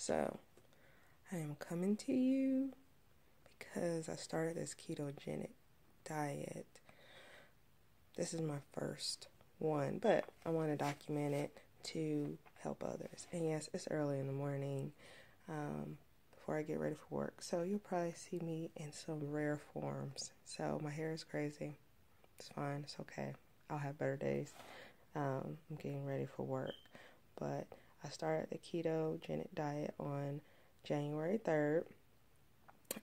So, I am coming to you because I started this ketogenic diet. This is my first one, but I want to document it to help others. And yes, it's early in the morning before I get ready for work. So you'll probably see me in some rare forms. So my hair is crazy. It's fine. It's okay. I'll have better days. I'm getting ready for work. But I started the ketogenic diet on January 3rd.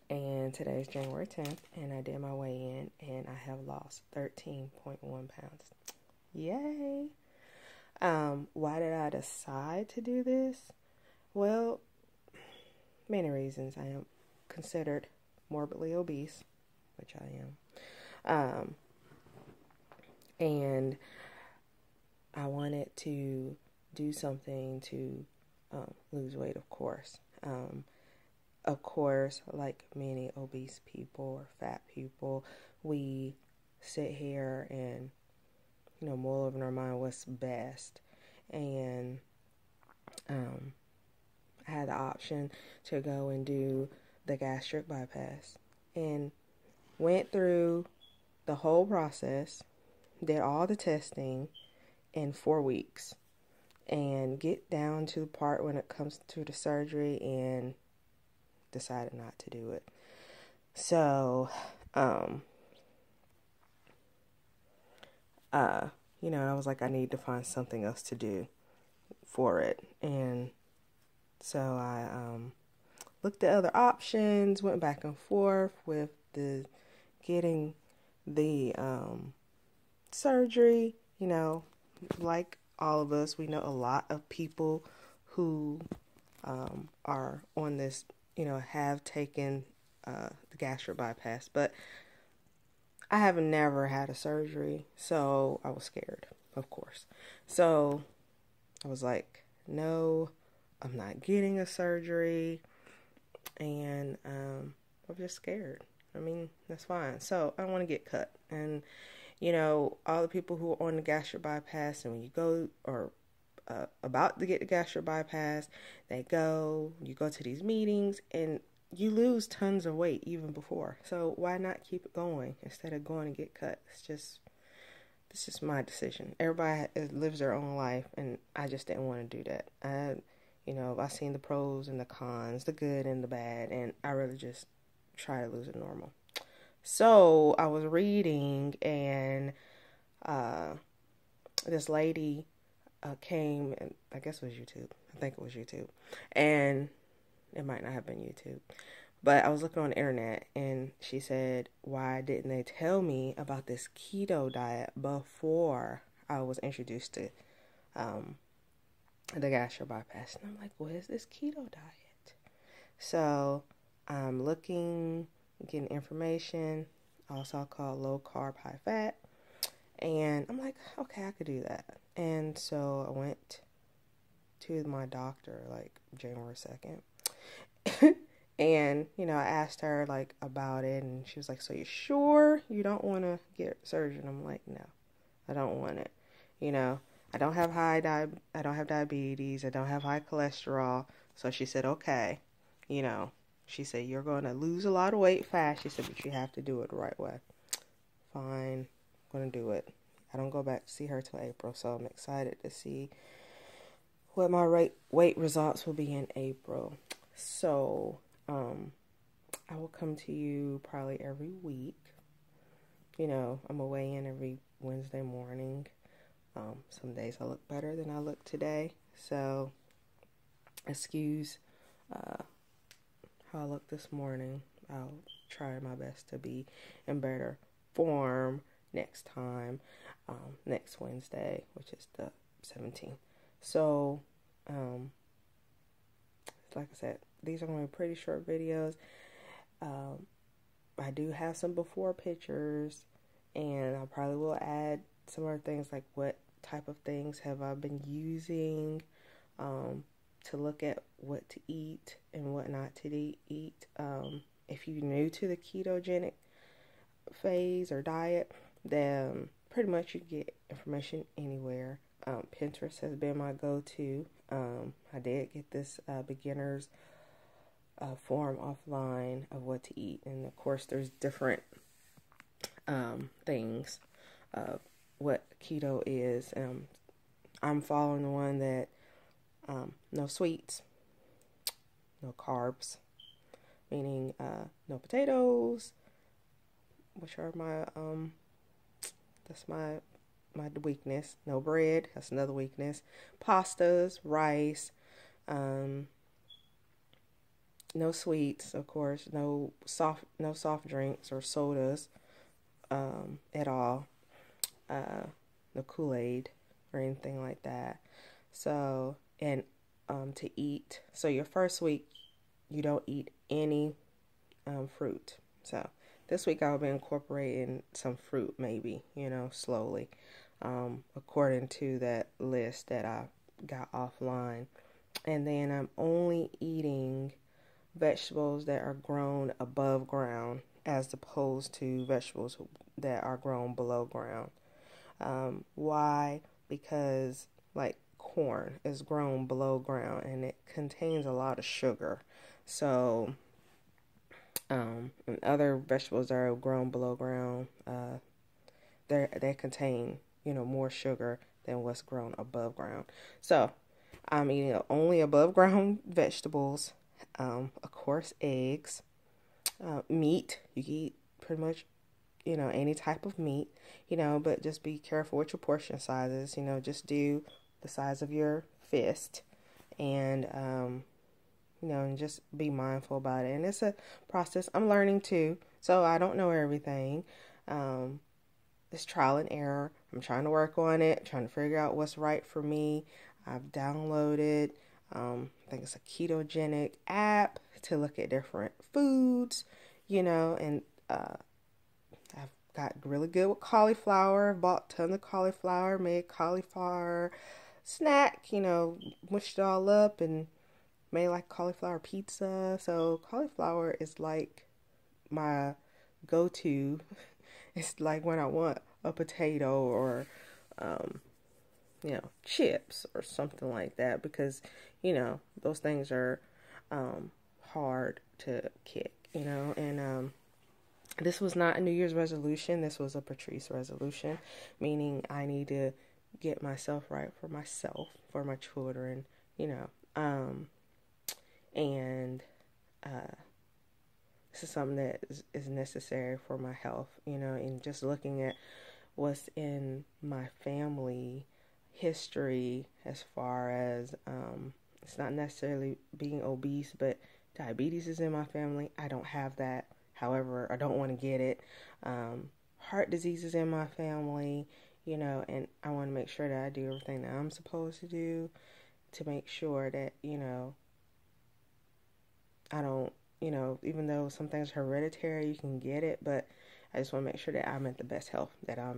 And today is January 10th. And I did my weigh-in. And I have lost 13.1 pounds. Yay! Why did I decide to do this? Well, many reasons. I am considered morbidly obese, which I am. And I wanted to do something to lose weight, of course. Of course, like many obese people or fat people, we sit here and, mull over in our mind what's best. And I had the option to go and do the gastric bypass. And went through the whole process, did all the testing in 4 weeks. And get down to the part when it comes to the surgery and decided not to do it. So, I was like, I need to find something else to do for it. And so I looked at other options, went back and forth with getting the surgery. Like all of us, we know a lot of people who are on this, have taken the gastric bypass, but I have never had a surgery, so I was scared, of course. So I was like, no, I'm not getting a surgery, and I'm just scared. I mean, that's fine. So I don't want to get cut. And, all the people who are on the gastric bypass, and when you go or about to get the gastric bypass, you go to these meetings, and you lose tons of weight even before. So why not keep it going instead of going to get cut? This is my decision. Everybody lives their own life, and I just didn't want to do that. I've seen the pros and the cons, the good and the bad, and I really just try to lose it normal. So I was reading, and this lady came, and I guess it was YouTube. I think it was YouTube. And it might not have been YouTube. But I was looking on the internet, and she said, why didn't they tell me about this keto diet before I was introduced to the gastric bypass? And I'm like, what is this keto diet? So I'm looking, getting information. Also, I call low carb, high fat. And I'm like, okay, I could do that. And so I went to my doctor like January 2nd. And, I asked her like about it, and she was like, so you sure you don't want to get surgery? And I'm like, no, I don't want it. I don't have I don't have diabetes. I don't have high cholesterol. So she said, okay, she said, you're going to lose a lot of weight fast. She said, but you have to do it the right way. Fine, I'm going to do it. I don't go back to see her till April, so I'm excited to see what my weight results will be in April. So, I will come to you probably every week. I'm going to weigh in every Wednesday morning. Some days I look better than I look today. So, excuse how I look this morning. I'll try my best to be in better form next time, next Wednesday, which is the 17th. So, like I said, these are going to be pretty short videos. I do have some before pictures, and I probably will add some other things like what type of things have I been using to look at what to eat and what not to eat. If you're new to the ketogenic phase or diet, then pretty much you can get information anywhere. Pinterest has been my go-to. I did get this beginner's form offline of what to eat. And of course, there's different things what keto is. I'm following the one that no sweets, no carbs, meaning no potatoes, which are my that's my weakness. No bread, that's another weakness. Pastas, rice, no sweets, of course, no soft drinks or sodas at all. No Kool-Aid or anything like that. So, and to eat. So your first week, you don't eat any fruit. So this week I'll be incorporating some fruit, maybe, slowly, according to that list that I got offline. And then I'm only eating vegetables that are grown above ground as opposed to vegetables that are grown below ground. Why? Because like corn is grown below ground and it contains a lot of sugar. So, and other vegetables that are grown below ground, they contain, more sugar than what's grown above ground. So, I'm eating only above ground vegetables, of course, eggs, meat. You can eat pretty much, any type of meat, but just be careful with your portion sizes. Just do the size of your fist, and and just be mindful about it. And it's a process. I'm learning too, so I don't know everything. It's trial and error. I'm trying to work on it, trying to figure out what's right for me. I've downloaded, I think it's a Ketogenic app to look at different foods, and I've got really good with cauliflower. I've bought tons of cauliflower, made cauliflower snack, mushed it all up and made like cauliflower pizza. So cauliflower is like my go-to. It's like when I want a potato or, chips or something like that, because, those things are hard to kick, and this was not a New Year's resolution. This was a Patrice resolution, meaning I need to get myself right for myself, for my children, and this is something that is necessary for my health, and just looking at what's in my family history as far as, it's not necessarily being obese, but diabetes is in my family. I don't have that. However, I don't want to get it. Heart disease is in my family, and I want to make sure that I do everything that I'm supposed to do to make sure that, I don't, even though some things are hereditary, you can get it, but I just want to make sure that I'm at the best health that I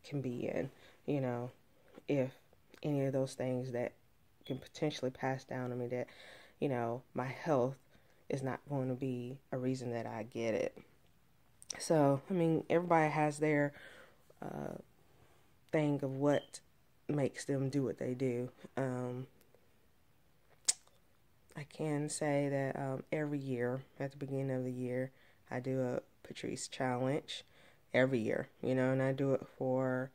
can be in, if any of those things that can potentially pass down to me, that, my health is not going to be a reason that I get it. So, everybody has their thing of what makes them do what they do. I can say that every year, at the beginning of the year, I do a Patrice challenge every year, and I do it for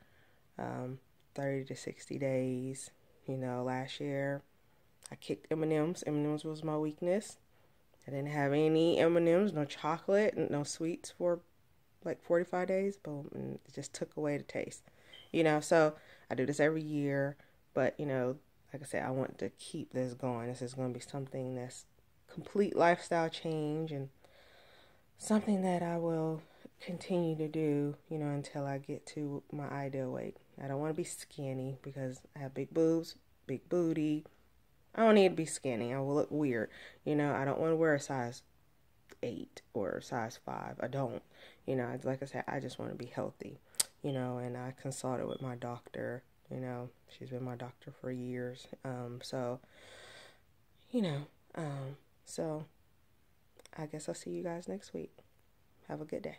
30 to 60 days. Last year I kicked M&Ms. M&Ms was my weakness. I didn't have any M&Ms, no chocolate, no sweets for like 45 days. Boom, and it just took away the taste. So I do this every year, but like I said, I want to keep this going. This is going to be something that's complete lifestyle change and something that I will continue to do, until I get to my ideal weight. I don't want to be skinny because I have big boobs, big booty. I don't need to be skinny. I will look weird. I don't want to wear a size 8 or size 5. I don't. Like I said, I just want to be healthy, and I consulted with my doctor. She's been my doctor for years. So I guess I'll see you guys next week. Have a good day.